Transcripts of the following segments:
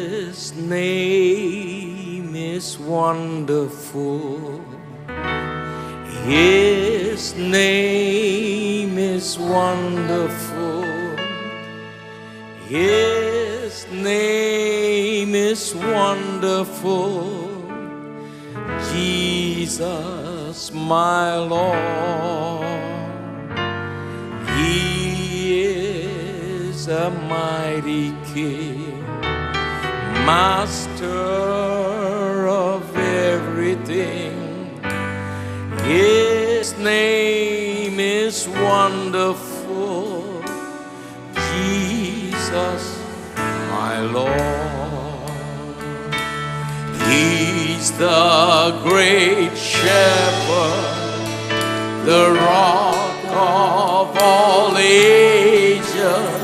His name is wonderful. His name is wonderful. His name is wonderful. Jesus, my Lord. He is a mighty King, Master of everything. His name is wonderful. Jesus, my Lord. He's the great shepherd, the rock of all ages,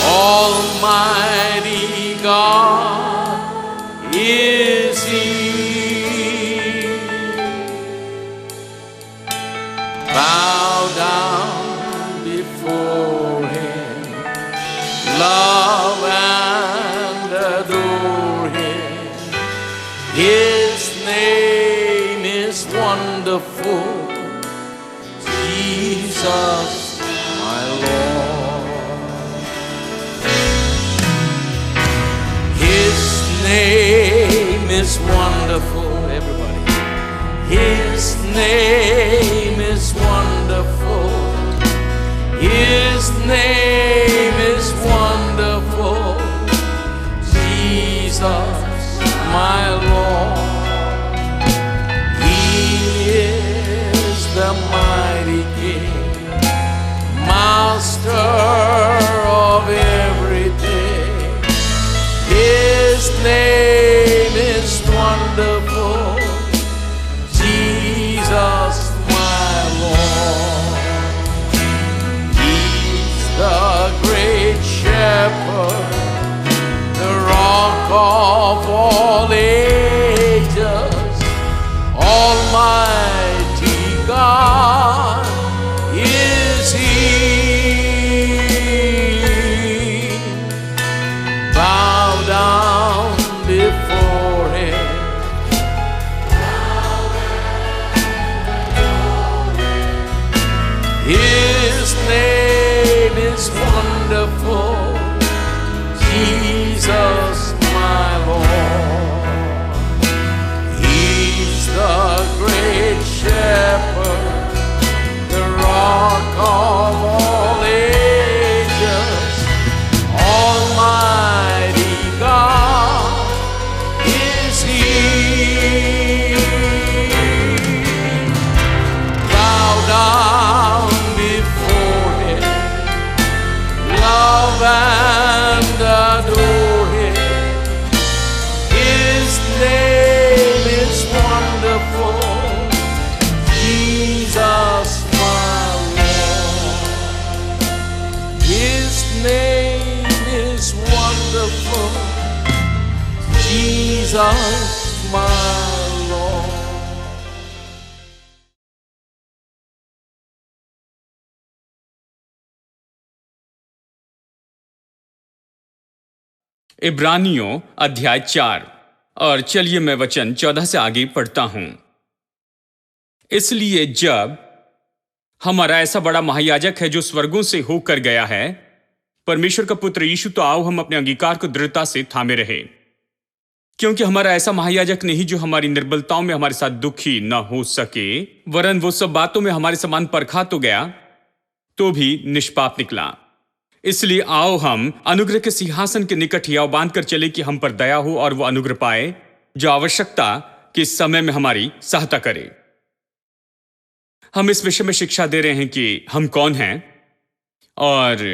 Almighty God is He. Bow down before Him, love and adore Him. His name is wonderful. Jesus, my Lord. His name is wonderful, everybody. His name is wonderful. His name is wonderful. Jesus, my Lord. He is the mighty King, Master of everything. His name is wonderful. Jesus, my Lord. He's the great shepherd, the rock of all ages, Almighty God is He. Bow down before Him. His name is wonderful. Jesus, my Lord. He's the great shepherd, the rock of all ages, Almighty God is He. Bow down before Him, love and adore Him. His name is wonderful. Jesus, my Lord. His name is wonderful. Jesus, my Lord. इब्रानियों अध्याय 4। और चलिए मैं वचन 14 से आगे पढ़ता हूं। इसलिए जब हमारा ऐसा बड़ा महायाजक है जो स्वर्गों से होकर गया है, परमेश्वर का पुत्र यीशु, तो आओ हम अपने अंगीकार को दृढ़ता से थामे रहे, क्योंकि हमारा ऐसा महायाजक नहीं जो हमारी निर्बलताओं में हमारे साथ दुखी न हो सके, वरन वो सब बातों में हमारे समान परखा तो गया, तो भी निष्पाप निकला। इसलिए आओ हम अनुग्रह के सिंहासन के निकट हियाव बांध कर चले कि हम पर दया हो और वो अनुग्रह पाए जो आवश्यकता के समय में हमारी सहायता करे। हम इस विषय में शिक्षा दे रहे हैं कि हम कौन हैं और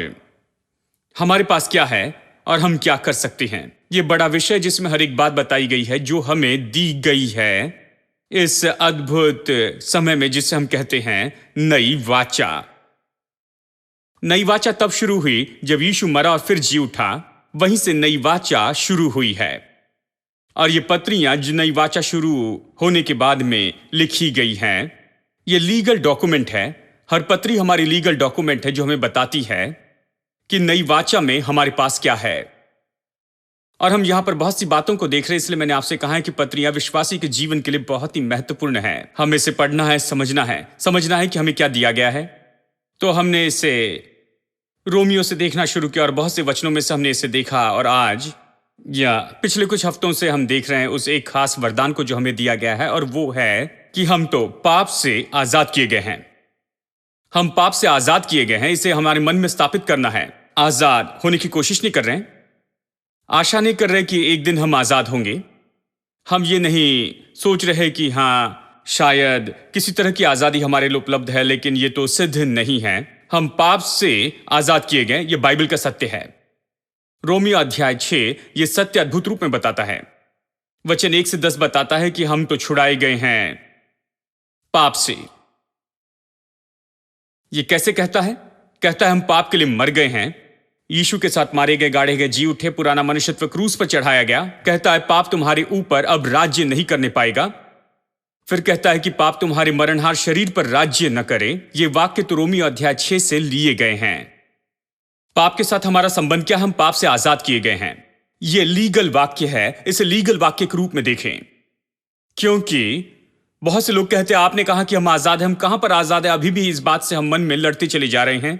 हमारे पास क्या है और हम क्या कर सकते हैं। यह बड़ा विषय जिसमें हर एक बात बताई गई है जो हमें दी गई है इस अद्भुत समय में, जिसे हम कहते हैं नई वाचा। नई वाचा तब शुरू हुई जब यीशु मरा और फिर जी उठा, वहीं से नई वाचा शुरू हुई है। और ये पत्रियां जो नई वाचा शुरू होने के बाद में लिखी गई हैं, ये लीगल डॉक्यूमेंट है। हर पत्री हमारी लीगल डॉक्यूमेंट है जो हमें बताती है कि नई वाचा में हमारे पास क्या है। और हम यहां पर बहुत सी बातों को देख रहे हैं, इसलिए मैंने आपसे कहा है कि पत्रियां विश्वासी के जीवन के लिए बहुत ही महत्वपूर्ण है। हमें इसे पढ़ना है, समझना है कि हमें क्या दिया गया है। तो हमने इसे रोमियो से देखना शुरू किया और बहुत से वचनों में से हमने इसे देखा, और आज या पिछले कुछ हफ्तों से हम देख रहे हैं उस एक खास वरदान को जो हमें दिया गया है, और वो है कि हम तो पाप से आजाद किए गए हैं। हम पाप से आजाद किए गए हैं, इसे हमारे मन में स्थापित करना है। आजाद होने की कोशिश नहीं कर रहे हैं, आशा नहीं कर रहे कि एक दिन हम आजाद होंगे। हम ये नहीं सोच रहे कि हाँ शायद किसी तरह की आजादी हमारे लिए उपलब्ध है, लेकिन ये तो सिद्ध नहीं है। हम पाप से आजाद किए गए, ये बाइबल का सत्य है। रोमियो अध्याय 6 ये सत्य अद्भुत रूप में बताता है। वचन 1 से 10 बताता है कि हम तो छुड़ाए गए हैं पाप से। ये कैसे कहता है? कहता है हम पाप के लिए मर गए हैं, यीशु के साथ मारे गए, गाड़े गए, जी उठे, पुराना मनुष्यत्व क्रूस पर चढ़ाया गया। कहता है पाप तुम्हारे ऊपर अब राज्य नहीं करने पाएगा। फिर कहता है कि पाप तुम्हारे मरणहार शरीर पर राज्य न करे। ये वाक्य तो रोमियो अध्याय 6 से लिए गए हैं। पाप के साथ हमारा संबंध क्या? हम पाप से आजाद किए गए हैं। यह लीगल वाक्य है, इसे लीगल वाक्य के रूप में देखें, क्योंकि बहुत से लोग कहते हैं आपने कहा कि हम आजाद हैं। हम कहां पर आजाद है? अभी भी इस बात से हम मन में लड़ते चले जा रहे हैं।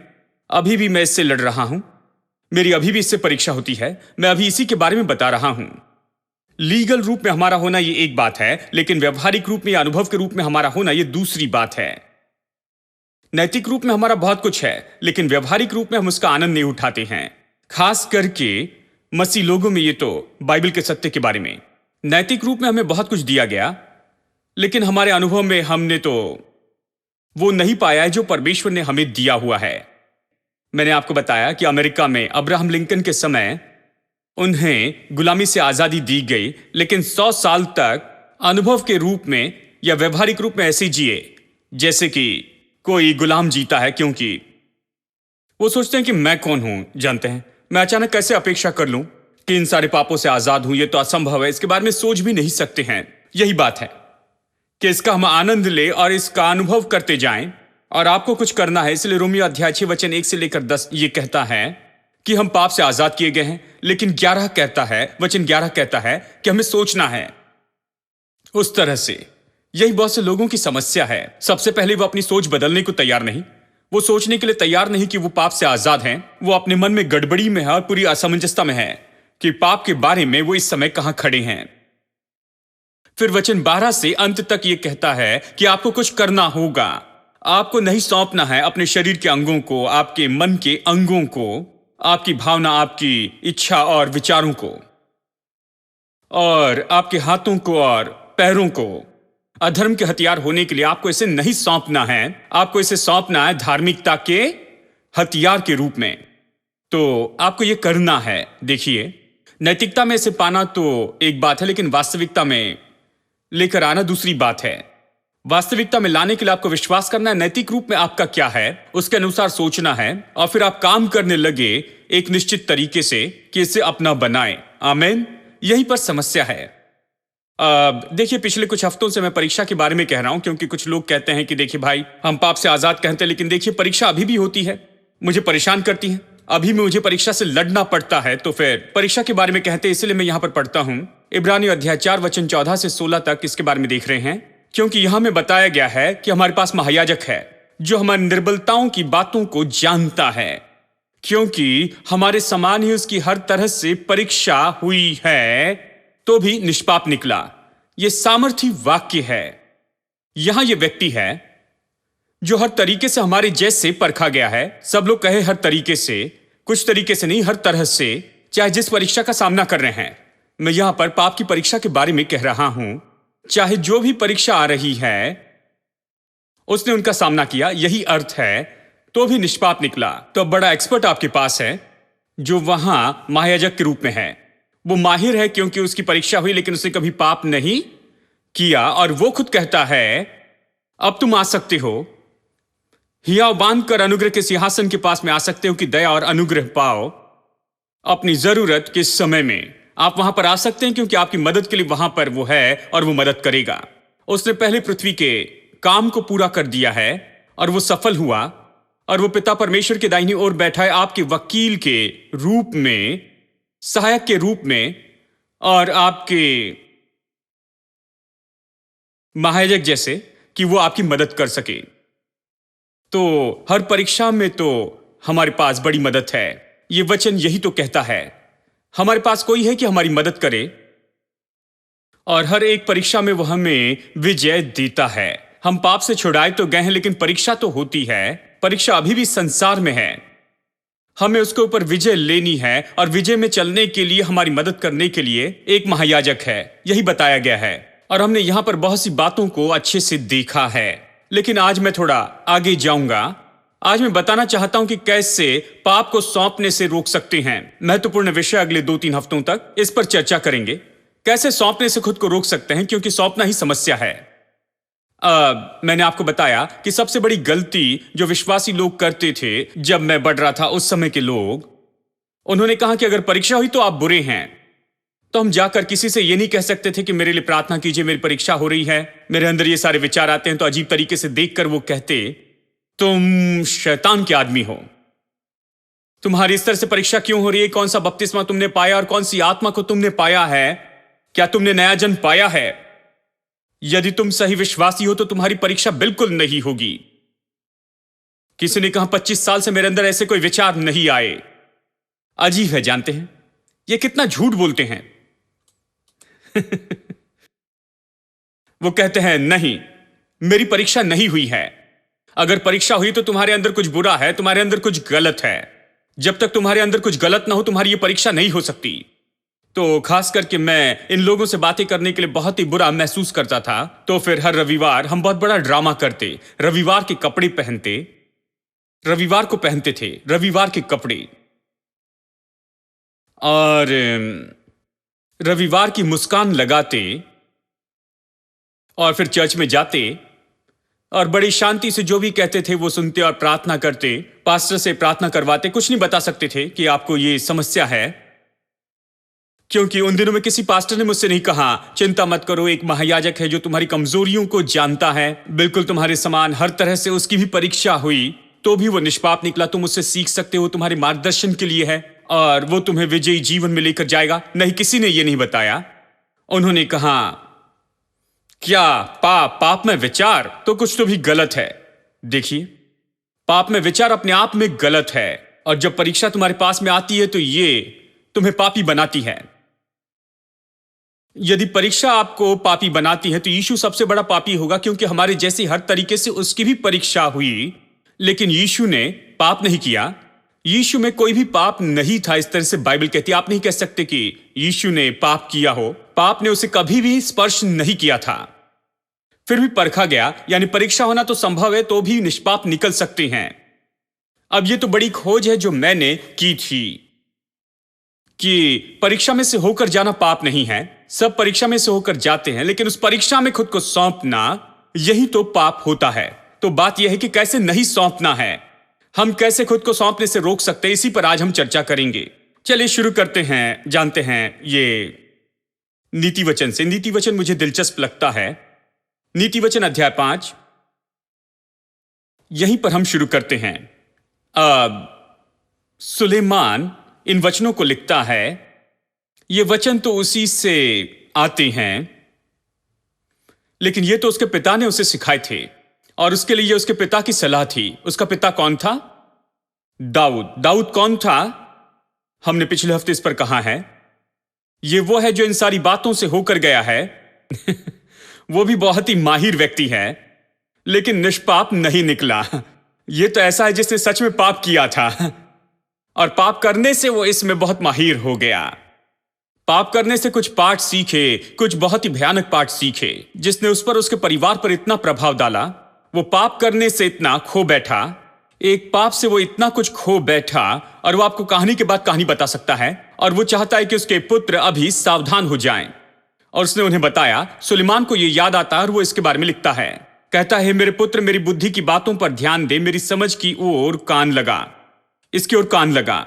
अभी भी मैं इससे लड़ रहा हूं, मेरी अभी भी इससे परीक्षा होती है। मैं अभी इसी के बारे में बता रहा हूं। लीगल रूप में हमारा होना यह एक बात है, लेकिन व्यवहारिक रूप में या अनुभव के रूप में हमारा होना यह दूसरी बात है। नैतिक रूप में हमारा बहुत कुछ है, लेकिन व्यवहारिक रूप में हम उसका आनंद नहीं उठाते हैं। खास करके मसीह लोगों में, ये तो बाइबल के सत्य के बारे में। नैतिक रूप में हमें बहुत कुछ दिया गया, लेकिन हमारे अनुभव में हमने तो वो नहीं पाया है जो परमेश्वर ने हमें दिया हुआ है। मैंने आपको बताया कि अमेरिका में अब्राहम लिंकन के समय उन्हें गुलामी से आजादी दी गई, लेकिन 100 साल तक अनुभव के रूप में या व्यवहारिक रूप में ऐसे जिए जैसे कि कोई गुलाम जीता है, क्योंकि वो सोचते हैं कि मैं कौन हूं। जानते हैं, मैं अचानक कैसे अपेक्षा कर लूं कि इन सारे पापों से आजाद हूं? यह तो असंभव है, इसके बारे में सोच भी नहीं सकते हैं। यही बात है कि इसका हम आनंद ले और इसका अनुभव करते जाएं, और आपको कुछ करना है। इसलिए रोमियो अध्याय 6 वचन 1 से लेकर 10 ये कहता है कि हम पाप से आजाद किए गए हैं, लेकिन 11 कहता है, वचन 11 कहता है कि हमें सोचना है उस तरह से। यही बहुत से लोगों की समस्या है। सबसे पहले वो अपनी सोच बदलने को तैयार नहीं, वो सोचने के लिए तैयार नहीं कि वो पाप से आजाद हैं। वो अपने मन में गड़बड़ी में है और पूरी असमंजसता में है कि पाप के बारे में वो इस समय कहां खड़े हैं। फिर वचन 12 से अंत तक ये कहता है कि आपको कुछ करना होगा। आपको नहीं सौंपना है अपने शरीर के अंगों को, आपके मन के अंगों को, आपकी भावना, आपकी इच्छा और विचारों को, और आपके हाथों को और पैरों को अधर्म के हथियार होने के लिए आपको इसे नहीं सौंपना है। आपको इसे सौंपना है धार्मिकता के हथियार के रूप में। तो आपको यह करना है। देखिए, नैतिकता में इसे पाना तो एक बात है, लेकिन वास्तविकता में लेकर आना दूसरी बात है। वास्तविकता में लाने के लिए आपको विश्वास करना है नैतिक रूप में आपका क्या है, उसके अनुसार सोचना है, और फिर आप काम करने लगे एक निश्चित तरीके से कि इसे अपना बनाएं। आमीन। यहीं पर समस्या है। देखिए, पिछले कुछ हफ्तों से मैं परीक्षा के बारे में कह रहा हूं, क्योंकि कुछ लोग कहते हैं कि देखिए भाई, हम पाप से आजाद कहते हैं, लेकिन देखिए परीक्षा अभी भी होती है, मुझे परेशान करती है, अभी भी मुझे परीक्षा से लड़ना पड़ता है। तो फिर परीक्षा के बारे में कहते हैं, इसलिए मैं यहां पर पढ़ता हूं इब्रानियों अध्याय 4 वचन 14 से 16 तक इसके बारे में देख रहे हैं, क्योंकि यहां में बताया गया है कि हमारे पास महायाजक है जो हमारी निर्बलताओं की बातों को जानता है, क्योंकि हमारे समान ही उसकी हर तरह से परीक्षा हुई है तो भी निष्पाप निकला। यह सामर्थी वाक्य है। यहां यह व्यक्ति है जो हर तरीके से हमारे जैसे परखा गया है। सब लोग कहे हर तरीके से, कुछ तरीके से नहीं, हर तरह से, चाहे जिस परीक्षा का सामना कर रहे हैं। मैं यहां पर पाप की परीक्षा के बारे में कह रहा हूं। चाहे जो भी परीक्षा आ रही है उसने उनका सामना किया, यही अर्थ है, तो भी निष्पाप निकला। तो बड़ा एक्सपर्ट आपके पास है जो वहां महायाजक के रूप में है। वो माहिर है क्योंकि उसकी परीक्षा हुई, लेकिन उसने कभी पाप नहीं किया, और वो खुद कहता है अब तुम आ सकते हो, हियाव बांधकर अनुग्रह के सिंहासन के पास में आ सकते हो कि दया और अनुग्रह पाओ अपनी जरूरत के समय में। आप वहां पर आ सकते हैं क्योंकि आपकी मदद के लिए वहां पर वो है और वो मदद करेगा। उसने पहले पृथ्वी के काम को पूरा कर दिया है और वो सफल हुआ, और वो पिता परमेश्वर के दाहिनी ओर बैठा है आपके वकील के रूप में, सहायक के रूप में, और आपके महायाजक जैसे कि वो आपकी मदद कर सके। तो हर परीक्षा में तो हमारे पास बड़ी मदद है। ये वचन यही तो कहता है, हमारे पास कोई है कि हमारी मदद करे, और हर एक परीक्षा में वो हमें विजय देता है। हम पाप से छुड़ाए तो गए हैं, लेकिन परीक्षा तो होती है। परीक्षा अभी भी संसार में है, हमें उसके ऊपर विजय लेनी है, और विजय में चलने के लिए हमारी मदद करने के लिए एक महायाजक है, यही बताया गया है। और हमने यहां पर बहुत सी बातों को अच्छे से देखा है, लेकिन आज मैं थोड़ा आगे जाऊंगा। आज मैं बताना चाहता हूं कि कैसे पाप को सौंपने से रोक सकते हैं। महत्वपूर्ण विषय, अगले 2-3 हफ्तों तक इस पर चर्चा करेंगे, कैसे सौंपने से खुद को रोक सकते हैं, क्योंकि सौंपना ही समस्या है। मैंने आपको बताया कि सबसे बड़ी गलती जो विश्वासी लोग करते थे जब मैं बढ़ रहा था, उस समय के लोग, उन्होंने कहा कि अगर परीक्षा हुई तो आप बुरे हैं। तो हम जाकर किसी से ये नहीं कह सकते थे कि मेरे लिए प्रार्थना कीजिए, मेरी परीक्षा हो रही है, मेरे अंदर ये सारे विचार आते हैं। तो अजीब तरीके से देखकर वो कहते, तुम शैतान के आदमी हो, तुम्हारी इस तरह से परीक्षा क्यों हो रही है? कौन सा बपतिस्मा तुमने पाया और कौन सी आत्मा को तुमने पाया है? क्या तुमने नया जन्म पाया है? यदि तुम सही विश्वासी हो तो तुम्हारी परीक्षा बिल्कुल नहीं होगी। किसी ने कहा 25 साल से मेरे अंदर ऐसे कोई विचार नहीं आए। अजीब है, जानते हैं ये कितना झूठ बोलते हैं। वो कहते हैं नहीं, मेरी परीक्षा नहीं हुई है। अगर परीक्षा हुई तो तुम्हारे अंदर कुछ बुरा है, तुम्हारे अंदर कुछ गलत है। जब तक तुम्हारे अंदर कुछ गलत ना हो, तुम्हारी ये परीक्षा नहीं हो सकती। तो खास करके मैं इन लोगों से बातें करने के लिए बहुत ही बुरा महसूस करता था। तो फिर हर रविवार हम बहुत बड़ा ड्रामा करते, रविवार के कपड़े पहनते, रविवार को पहनते थे रविवार के कपड़े, और रविवार की मुस्कान लगाते, और फिर चर्च में जाते और बड़ी शांति से जो भी कहते थे वो सुनते और प्रार्थना करते, पास्टर से प्रार्थना करवाते। कुछ नहीं बता सकते थे कि आपको ये समस्या है, क्योंकि उन दिनों में किसी पास्टर ने मुझसे नहीं कहा चिंता मत करो, एक महायाजक है जो तुम्हारी कमजोरियों को जानता है, बिल्कुल तुम्हारे समान हर तरह से उसकी भी परीक्षा हुई तो भी वो निष्पाप निकला। तुम उससे सीख सकते हो, तुम्हारे मार्गदर्शन के लिए है, और वो तुम्हें विजयी जीवन में लेकर जाएगा। नहीं, किसी ने ये नहीं बताया। उन्होंने कहा क्या पाप में विचार तो कुछ तो भी गलत है। देखिए, पाप में विचार अपने आप में गलत है, और जब परीक्षा तुम्हारे पास में आती है तो ये तुम्हें पापी बनाती है। यदि परीक्षा आपको पापी बनाती है तो यीशु सबसे बड़ा पापी होगा, क्योंकि हमारे जैसी हर तरीके से उसकी भी परीक्षा हुई, लेकिन यीशु ने पाप नहीं किया। यीशु में कोई भी पाप नहीं था, इस तरह से बाइबल कहती है। आप नहीं कह सकते कि यीशु ने पाप किया हो, पाप ने उसे कभी भी स्पर्श नहीं किया था। फिर भी परखा गया, यानी परीक्षा होना तो संभव है, तो भी निष्पाप निकल सकते हैं। अब ये तो बड़ी खोज है जो मैंने की थी कि परीक्षा में से होकर जाना पाप नहीं है। सब परीक्षा में से होकर जाते हैं, लेकिन उस परीक्षा में खुद को सौंपना, यही तो पाप होता है। तो बात यह है कि कैसे नहीं सौंपना है, हम कैसे खुद को सौंपने से रोक सकते हैं, इसी पर आज हम चर्चा करेंगे। चलिए शुरू करते हैं, जानते हैं ये नीति वचन से। नीति वचन मुझे दिलचस्प लगता है। नीति वचन अध्याय 5, यहीं पर हम शुरू करते हैं। सुलेमान इन वचनों को लिखता है। ये वचन तो उसी से आते हैं, लेकिन ये तो उसके पिता ने उसे सिखाए थे, और उसके लिए उसके पिता की सलाह थी। उसका पिता कौन था? दाऊद। दाऊद कौन था? हमने पिछले हफ्ते इस पर कहा है। ये वो है जो इन सारी बातों से होकर गया है। वो भी बहुत ही माहिर व्यक्ति है, लेकिन निष्पाप नहीं निकला। ये तो ऐसा है जिसने सच में पाप किया था, और पाप करने से वो इसमें बहुत माहिर हो गया। पाप करने से कुछ पाठ सीखे, कुछ बहुत ही भयानक पाठ सीखे, जिसने उस पर, उसके परिवार पर इतना प्रभाव डाला। वो पाप करने से इतना खो बैठा, एक पाप से वो इतना कुछ खो बैठा, और वो आपको कहानी के बाद कहानी बता सकता है, और वो चाहता है कि उसके पुत्र अभी सावधान हो जाएं। और उसने उन्हें बताया। सुलेमान को ये याद आता है, और वो इसके बारे में लिखता है। कहता है, मेरे पुत्र, मेरी बुद्धि की बातों पर ध्यान दे, मेरी समझ की ओर कान लगा, इसकी ओर कान लगा।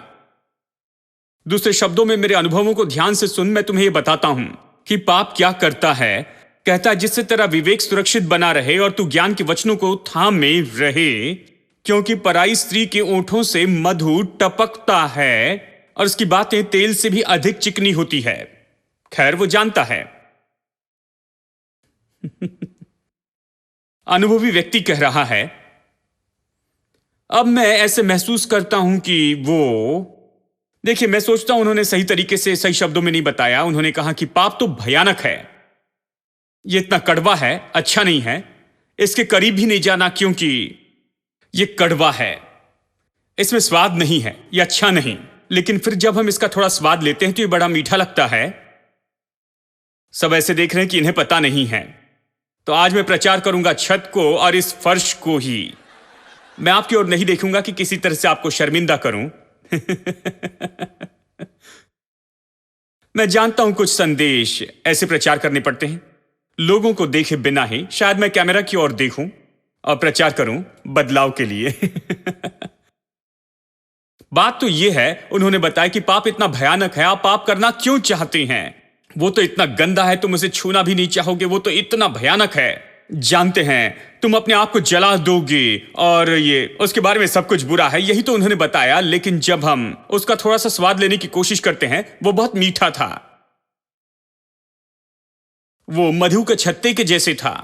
दूसरे शब्दों में, मेरे अनुभवों को ध्यान से सुन, मैं तुम्हें यह बताता हूं कि पाप क्या करता है। कहता है, जिससे तेरा विवेक सुरक्षित बना रहे और तू ज्ञान के वचनों को थामे रहे, क्योंकि पराई स्त्री के ओंठों से मधु टपकता है, और उसकी बातें तेल से भी अधिक चिकनी होती है। खैर, वो जानता है। अनुभवी व्यक्ति कह रहा है, अब मैं ऐसे महसूस करता हूं कि देखिए, मैं सोचता हूं उन्होंने सही तरीके से, सही शब्दों में नहीं बताया। उन्होंने कहा कि पाप तो भयानक है, ये इतना कड़वा है, अच्छा नहीं है, इसके करीब भी नहीं जाना, क्योंकि ये कड़वा है, इसमें स्वाद नहीं है, ये अच्छा नहीं। लेकिन फिर जब हम इसका थोड़ा स्वाद लेते हैं तो ये बड़ा मीठा लगता है। सब ऐसे देख रहे हैं कि इन्हें पता नहीं है। तो आज मैं प्रचार करूंगा छत को और इस फर्श को ही। मैं आपकी ओर नहीं देखूंगा कि किसी तरह से आपको शर्मिंदा करूं। मैं जानता हूं कुछ संदेश ऐसे प्रचार करने पड़ते हैं, लोगों को देखे बिना ही। शायद मैं कैमरा की ओर देखूं और प्रचार करूं बदलाव के लिए। बात तो यह है, उन्होंने बताया कि पाप इतना भयानक है, आप पाप करना क्यों चाहते हैं? वो तो इतना गंदा है, तुम उसे छूना भी नहीं चाहोगे, वो तो इतना भयानक है। जानते हैं, तुम अपने आप को जला दोगे और ये उसके बारे में सब कुछ बुरा है, यही तो उन्होंने बताया। लेकिन जब हम उसका थोड़ा सा स्वाद लेने की कोशिश करते हैं, वो बहुत मीठा था, वो मधु के छत्ते के जैसे था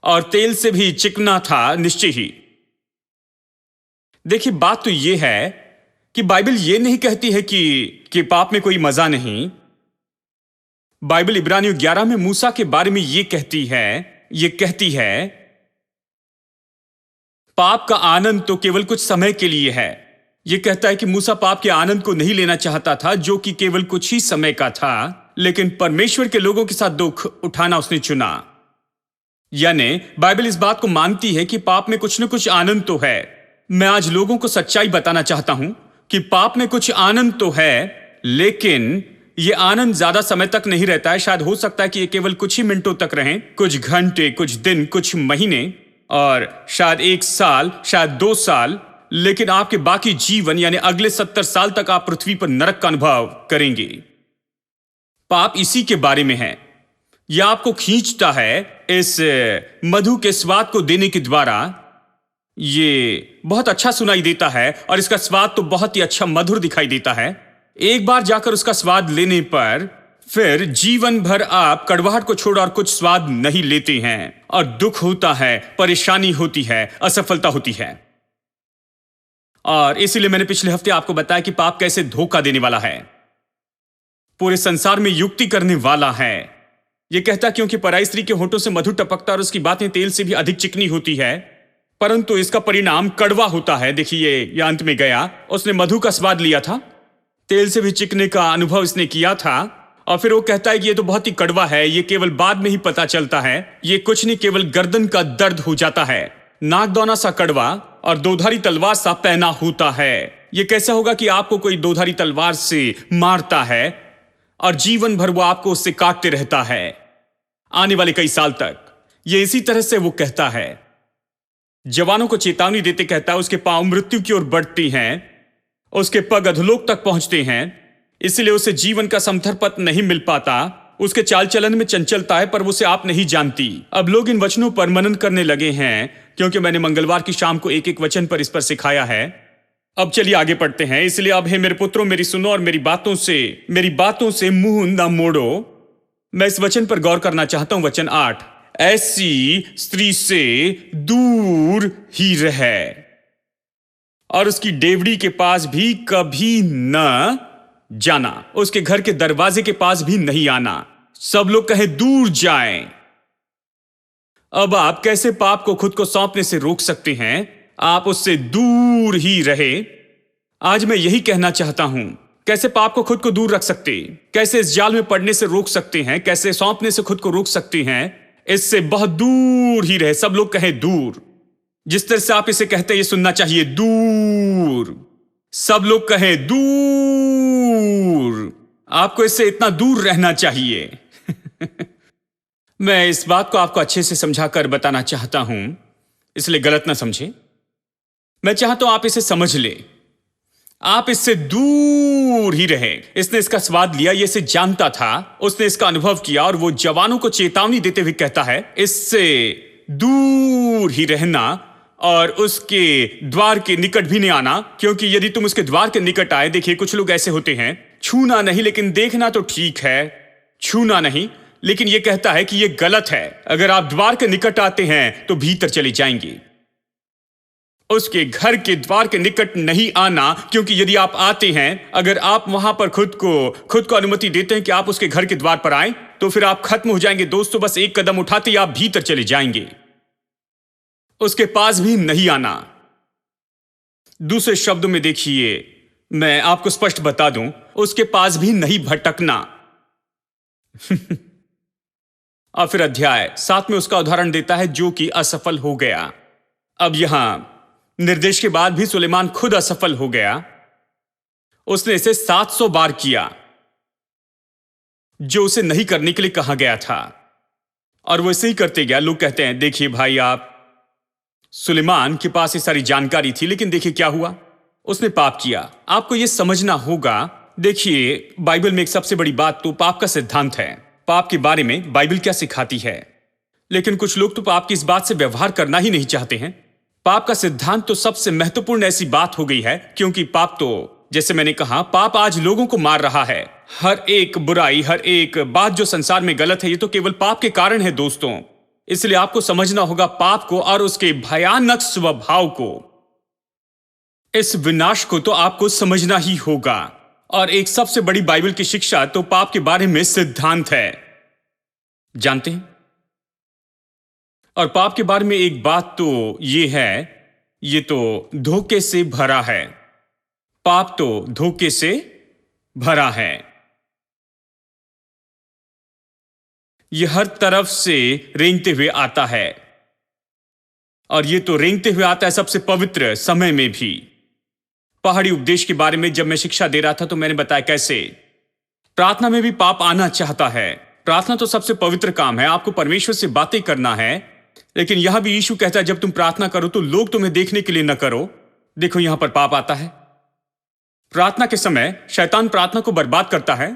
और तेल से भी चिकना था निश्चय ही। देखिए, बात तो यह है कि बाइबल यह नहीं कहती है कि पाप में कोई मजा नहीं। बाइबल इब्रानियों 11 में मूसा के बारे में यह कहती है पाप का आनंद तो केवल कुछ समय के लिए है। यह कहता है कि मूसा पाप के आनंद को नहीं लेना चाहता था, जो कि केवल कुछ ही समय का था, लेकिन परमेश्वर के लोगों के साथ दुख उठाना उसने चुना। यानी बाइबल इस बात को मानती है कि पाप में कुछ न कुछ आनंद तो है। मैं आज लोगों को सच्चाई बताना चाहता हूं कि पाप में कुछ आनंद तो है, लेकिन यह आनंद ज्यादा समय तक नहीं रहता है। शायद हो सकता है कि यह केवल कुछ ही मिनटों तक रहे, कुछ घंटे, कुछ दिन, कुछ महीने, और शायद 1 साल, शायद 2 साल, लेकिन आपके बाकी जीवन यानी अगले 70 साल तक आप पृथ्वी पर नरक का अनुभव करेंगे। पाप इसी के बारे में है। यह आपको खींचता है इस मधु के स्वाद को देने के द्वारा। ये बहुत अच्छा सुनाई देता है और इसका स्वाद तो बहुत ही अच्छा मधुर दिखाई देता है। एक बार जाकर उसका स्वाद लेने पर फिर जीवन भर आप कड़वाहट को छोड़ और कुछ स्वाद नहीं लेते हैं, और दुख होता है, परेशानी होती है, असफलता होती है। और इसीलिए मैंने पिछले हफ्ते आपको बताया कि पाप कैसे धोखा देने वाला है, पूरे संसार में युक्ति करने वाला है। यह कहता क्योंकि पराई स्त्री के होठों से मधु टपकता और उसकी बातें तेल से भी अधिक चिकनी होती है, परंतु इसका परिणाम कड़वा होता है। देखिए, यह अंत में गया, उसने मधु का स्वाद लिया था, तेल से भी चिकने का अनुभव इसने किया था, और फिर वो कहता है कि ये तो बहुत ही कड़वा है। ये केवल बाद में ही पता चलता है, ये कुछ नहीं, केवल गर्दन का दर्द हो जाता है, नाकदौना सा कड़वा और दोधारी तलवार सा पहना होता है। ये कैसा होगा कि आपको कोई दोधारी तलवार से मारता है और जीवन भर वो आपको उससे काटते रहता है, आने वाले कई साल तक। ये इसी तरह से वो कहता है, जवानों को चेतावनी देते कहता है, उसके पांव मृत्यु की ओर बढ़ते हैं, उसके पग अधोलोक तक पहुंचते हैं, इसलिए उसे जीवन का समथर पथ नहीं मिल पाता। उसके चाल चलन में चंचलता है, पर उसे आप नहीं जानती। अब लोग इन वचनों पर मनन करने लगे हैं, क्योंकि मैंने मंगलवार की शाम को एक एक वचन पर इस पर सिखाया है। अब चलिए आगे पढ़ते हैं। इसलिए अब हे मेरे पुत्रों, मेरी सुनो और मेरी बातों से मुंह न मोड़ो। मैं इस वचन पर गौर करना चाहता हूं, वचन 8, ऐसी स्त्री से दूर ही रहे और उसकी डेवड़ी के पास भी कभी न जाना, उसके घर के दरवाजे के पास भी नहीं आना। सब लोग कहे दूर जाएं। अब आप कैसे पाप को खुद को सौंपने से रोक सकते हैं? आप उससे दूर ही रहे। आज मैं यही कहना चाहता हूं, कैसे पाप को खुद को दूर रख सकते, कैसे इस जाल में पड़ने से रोक सकते हैं, कैसे सौंपने से खुद को रोक सकते हैं। इससे बहुत दूर ही रहे। सब लोग कहें दूर। जिस तरह से आप इसे कहते हैं, ये सुनना चाहिए, दूर। सब लोग कहें दूर। आपको इससे इतना दूर रहना चाहिए। मैं इस बात को आपको अच्छे से समझाकर बताना चाहता हूं, इसलिए गलत ना समझे। मैं चाहता हूं आप इसे समझ ले। आप इससे दूर ही रहे। इसने इसका स्वाद लिया, ये इसे जानता था, उसने इसका अनुभव किया, और वो जवानों को चेतावनी देते हुए कहता है, इससे दूर ही रहना और उसके द्वार के निकट भी नहीं आना, क्योंकि यदि तुम उसके द्वार के निकट आए, देखिए कुछ लोग ऐसे होते हैं, छूना नहीं लेकिन देखना तो ठीक है, छूना नहीं, लेकिन यह कहता है कि यह गलत है। अगर आप द्वार के निकट आते हैं तो भीतर चले जाएंगे। उसके घर के द्वार के निकट नहीं आना, क्योंकि यदि आप आते हैं, अगर आप वहां पर खुद को अनुमति देते हैं कि आप उसके घर के द्वार पर आए, तो फिर आप खत्म हो जाएंगे दोस्तों। बस एक कदम उठाते ही आप भीतर चले जाएंगे, उसके पास भी नहीं आना। दूसरे शब्दों में देखिए, मैं आपको स्पष्ट बता दूं, उसके पास भी नहीं भटकना। और फिर अध्याय 7 में उसका उदाहरण देता है जो कि असफल हो गया। अब यहां निर्देश के बाद भी सुलेमान खुद असफल हो गया। उसने इसे 700 बार किया जो उसे नहीं करने के लिए कहा गया था, और वो इसे ही करते गया। लोग कहते हैं, देखिए भाई, आप सुलेमान के पास ये सारी जानकारी थी, लेकिन देखिए क्या हुआ, उसने पाप किया। आपको यह समझना होगा। देखिए, बाइबल में एक सबसे बड़ी बात तो पाप का सिद्धांत है। पाप के बारे में बाइबल क्या सिखाती है, लेकिन कुछ लोग तो पाप की इस बात से व्यवहार करना ही नहीं चाहते हैं। पाप का सिद्धांत तो सबसे महत्वपूर्ण ऐसी बात हो गई है, क्योंकि पाप तो, जैसे मैंने कहा, पाप आज लोगों को मार रहा है। हर एक बुराई, हर एक बात जो संसार में गलत है, ये तो केवल पाप के कारण है दोस्तों। इसलिए आपको समझना होगा पाप को और उसके भयानक स्वभाव को। इस विनाश को तो आपको समझना ही होगा। और एक सबसे बड़ी बाइबल की शिक्षा तो पाप के बारे में सिद्धांत है, जानते हैं। और पाप के बारे में एक बात तो ये है, ये तो धोखे से भरा है। पाप तो धोखे से भरा है। यह हर तरफ से रेंगते हुए आता है, और यह तो रेंगते हुए आता है सबसे पवित्र समय में भी। पहाड़ी उपदेश के बारे में जब मैं शिक्षा दे रहा था तो मैंने बताया कैसे प्रार्थना में भी पाप आना चाहता है। प्रार्थना तो सबसे पवित्र काम है, आपको परमेश्वर से बातें करना है, लेकिन यहां भी यीशु कहता है जब तुम प्रार्थना करो तो लोग तुम्हें देखने के लिए न करो। देखो यहां पर पाप आता है। प्रार्थना के समय शैतान प्रार्थना को बर्बाद करता है।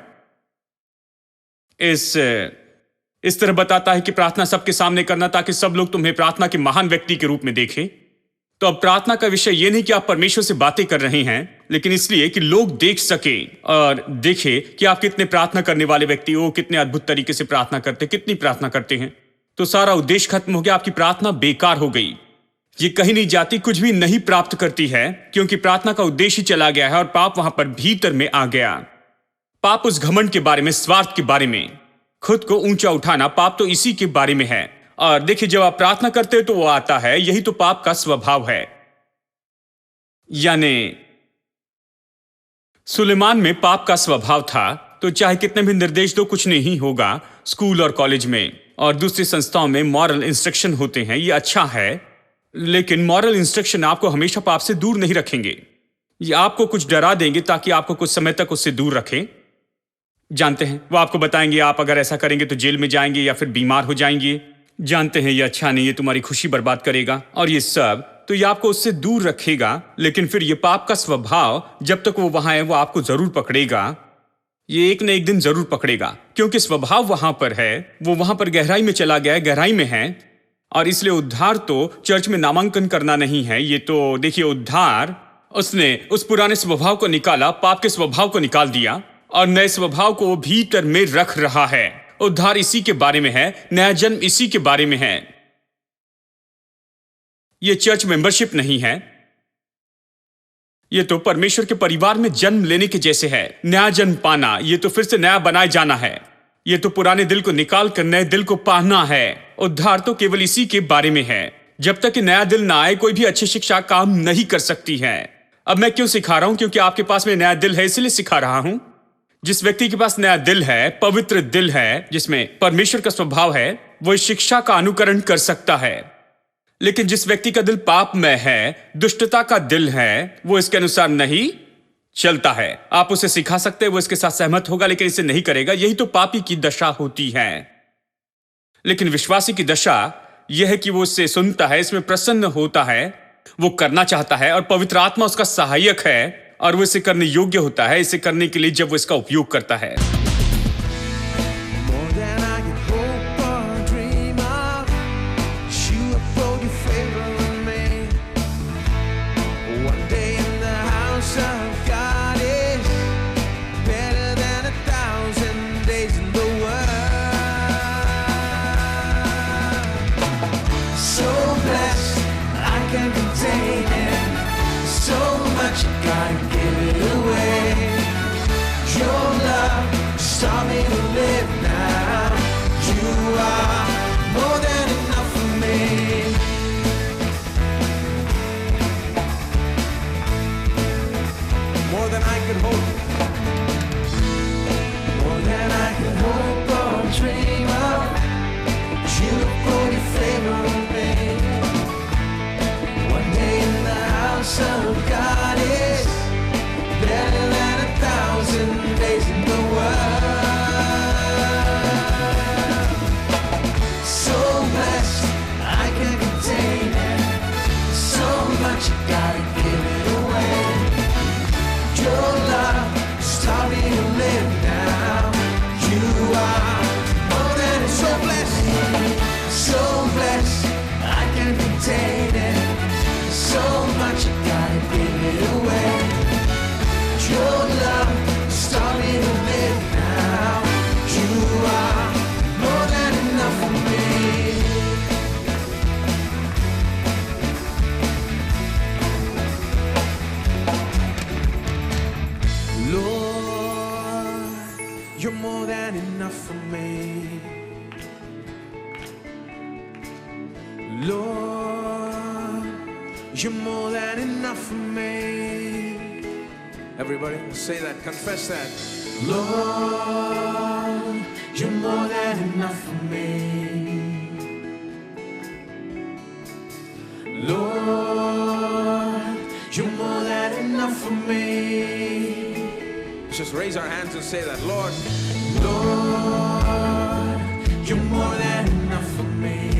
इस तरह बताता है कि प्रार्थना सबके सामने करना ताकि सब लोग तुम्हें प्रार्थना के महान व्यक्ति के रूप में देखें। तो अब प्रार्थना का विषय यह नहीं कि आप परमेश्वर से बातें कर रहे हैं, लेकिन इसलिए कि लोग देख सके और देखे कि आप कितने प्रार्थना करने वाले व्यक्ति हो, कितने अद्भुत तरीके से प्रार्थना करते, कितनी प्रार्थना करते हैं। तो सारा उद्देश्य खत्म हो गया, आपकी प्रार्थना बेकार हो गई। ये कहीं नहीं जाती, कुछ भी नहीं प्राप्त करती है, क्योंकि प्रार्थना का उद्देश्य ही चला गया है और पाप वहां पर भीतर में आ गया। पाप उस घमंड के बारे में, स्वार्थ के बारे में, खुद को ऊंचा उठाना, पाप तो इसी के बारे में है। और देखिए जब आप प्रार्थना करते हो तो वो आता है, यही तो पाप का स्वभाव है। यानी सुलेमान में पाप का स्वभाव था, तो चाहे कितने भी निर्देश दो कुछ नहीं होगा। स्कूल और कॉलेज में और दूसरी संस्थाओं में मॉरल इंस्ट्रक्शन होते हैं, ये अच्छा है, लेकिन मॉरल इंस्ट्रक्शन आपको हमेशा पाप से दूर नहीं रखेंगे। ये आपको कुछ डरा देंगे ताकि आपको कुछ समय तक उससे दूर रखें। जानते हैं, वो आपको बताएंगे आप अगर ऐसा करेंगे तो जेल में जाएंगे या फिर बीमार हो जाएंगे। जानते हैं ये अच्छा नहीं, ये तुम्हारी खुशी बर्बाद करेगा और ये सब, तो ये आपको उससे दूर रखेगा। लेकिन फिर ये पाप का स्वभाव जब तक वो वहां है वो आपको जरूर पकड़ेगा। ये एक न एक दिन जरूर पकड़ेगा, क्योंकि स्वभाव वहां पर है, वो वहां पर गहराई में चला गया है, गहराई में है। और इसलिए उद्धार तो चर्च में नामांकन करना नहीं है। ये तो देखिए उद्धार, उसने उस पुराने स्वभाव को निकाला, पाप के स्वभाव को निकाल दिया और नए स्वभाव को भीतर में रख रहा है। उद्धार इसी के बारे में है, नया जन्म इसी के बारे में है। यह चर्च मेंबरशिप नहीं है, यह तो परमेश्वर के परिवार में जन्म लेने के जैसे है। नया जन्म पाना, यह तो फिर से नया बनाए जाना है। यह तो पुराने दिल को निकाल कर नए दिल को पाना है। उद्धार तो केवल इसी के बारे में है। जब तक कि नया दिल ना आए कोई भी अच्छी शिक्षा काम नहीं कर सकती है। अब मैं क्यों सिखा रहा हूं? क्योंकि आपके पास में नया दिल है, इसलिए सिखा रहा हूं। जिस व्यक्ति के पास नया दिल है, पवित्र दिल है, जिसमें परमेश्वर का स्वभाव है, वो इस शिक्षा का अनुकरण कर सकता है। लेकिन जिस व्यक्ति का दिल पाप में है, दुष्टता का दिल है, वो इसके अनुसार नहीं चलता है। आप उसे सिखा सकते हैं, वो इसके साथ सहमत होगा, लेकिन इसे नहीं करेगा। यही तो पापी की दशा होती है। लेकिन विश्वासी की दशा यह है कि वो इससे सुनता है, इसमें प्रसन्न होता है, वो करना चाहता है और पवित्र आत्मा उसका सहायक है और वो इसे करने योग्य होता है, इसे करने के लिए जब वो इसका उपयोग करता है। Better You're more than enough for me. Lord, you're more than enough for me. Everybody say that, confess that. Lord, you're more than enough for me. Lord, you're more than enough for me. Let's just raise our hands and say that. Lord, Lord, you're more than enough for me.